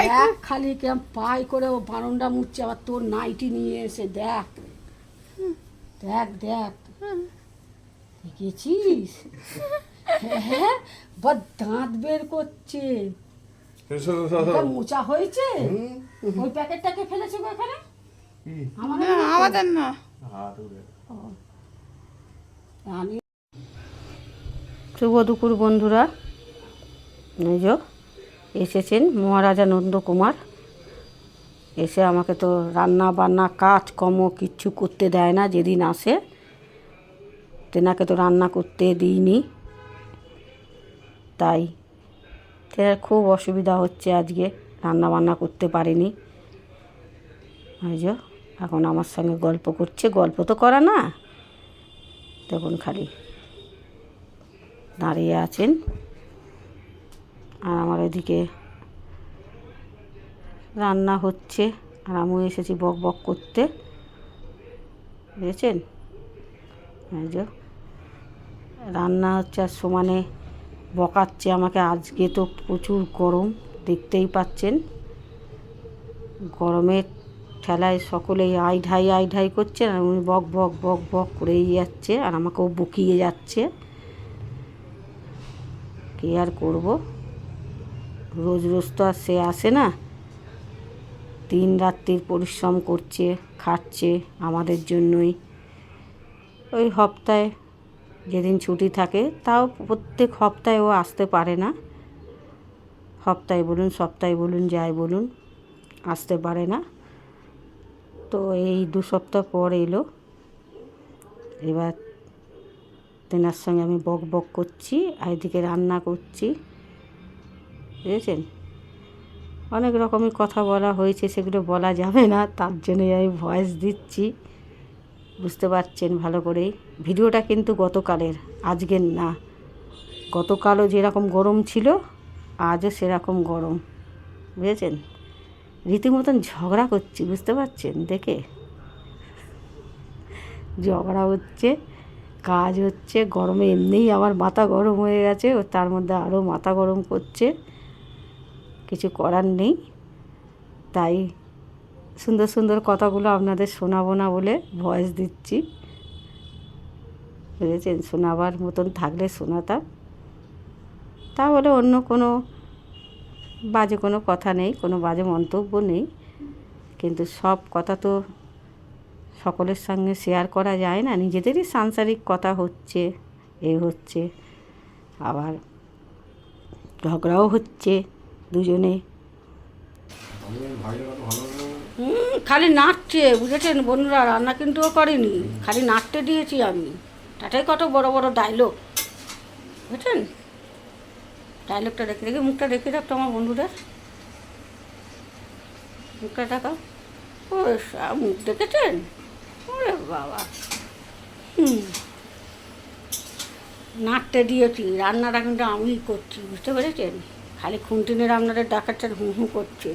দেখ খালি কেমন পাই করে ও বারণটা মুচ্ছে, আবার তোর নাইটি নিয়ে এসে দেখ দেখ দেখ দেখেছিস? হ্যাঁ, বা দাঁত বের করছে, মোচা হয়েছে। ওই প্যাকেটটাকে ফেলেছে গো এখানে, আমাদের না। আমি শুভ দুপুর বন্ধুরা, এই যে এসেছেন মহারাজা নন্দকুমার। এসে আমাকে তো রান্না বান্না কাজ কর্ম কিচ্ছু করতে দেয় না। যেদিন আসে তেনাকে তো রান্না করতে দিইনি, তাই তেনার খুব অসুবিধা হচ্ছে, আজকে রান্না বান্না করতে পারেনি। এই যে এখন আমার সঙ্গে গল্প করছে, গল্প তো করা না, দেখুন খালি দাঁড়িয়ে আছেন। আর আমার এদিকে রান্না হচ্ছে, আর আমিও এসেছি বক বক করতে, বুঝেছেন? এই যে রান্না হচ্ছে আর সমানে বকাচ্ছে আমাকে। আজকে তো প্রচুর গরম, দেখতেই পাচ্ছেন। গরমের ঠেলায় সকলেই আই ঢাই করছে, আর উনি বক বক বক বক করেই যাচ্ছে, আর আমাকেও বকিয়ে যাচ্ছে। কী আর করবো, রোজ রোজ তো আর সে আসে না। দিন রাত্রির পরিশ্রম করছে, খাচ্ছে আমাদের জন্যই। ওই সপ্তাহে যেদিন ছুটি থাকে, তাও প্রত্যেক সপ্তাহে ও আসতে পারে না। সপ্তাহে বলুন সপ্তাহে বলুন যাই বলুন, আসতে পারে না। তো এই 2 সপ্তাহ পর এলো। এবার তেনার সঙ্গে আমি বক বক করছি, আর এদিকে রান্না করছি, বুঝেছেন? অনেক রকমের কথা বলা হয়েছে, সেগুলো বলা যাবে না, তার জন্যই আমি ভয়েস দিচ্ছি, বুঝতে পারছেন ভালো করেই। ভিডিওটা কিন্তু গতকালের, আজকের না। গতকালও যেরকম গরম ছিল, আজও সেরকম গরম, বুঝেছেন? রীতিমতন ঝগড়া করছি, বুঝতে পারছেন? দেখে ঝগড়া হচ্ছে, কাজ হচ্ছে, গরমে এমনিই আমার মাথা গরম হয়ে গেছে, ও তার মধ্যে আরও মাথা গরম করছে। কিছু করার নেই, তাই সুন্দর সুন্দর কথাগুলো আপনাদের শোনাবো না বলে ভয়েস দিচ্ছি, বুঝেছেন? শোনাবার মতন থাকলে শোনাতাম, তাহলে অন্য কোনো বাজে কোনো কথা নেই, কোনো বাজে মন্তব্য নেই। কিন্তু সব কথা তো সকলের সঙ্গে শেয়ার করা যায় না। নিজেদেরই সাংসারিক কথা হচ্ছে, হচ্ছে, আবার ঝগড়াও হচ্ছে দুজনে। খালি নাড়ছে, বুঝেছেন বন্ধুরা? রান্না কিন্তু ও করেনি, খালি নাড়তে দিয়েছি আমি। তাটাই কত বড় বড় ডায়লগ, বুঝেছেন? ডায়লগটা রেখে রেখে মুখটা রেখে রাখতো আমার বন্ধুদের, মুখটা দেখাও। ও মুখ দেখেছেন? ওরে বাবা, নাড়তে দিয়েছি, রান্নাটা কিন্তু আমিই করছি, বুঝতে পেরেছেন? খালি খুন্তিনের আপনাদের দেখাচ্ছেন, হুঁ হুঁ করছে।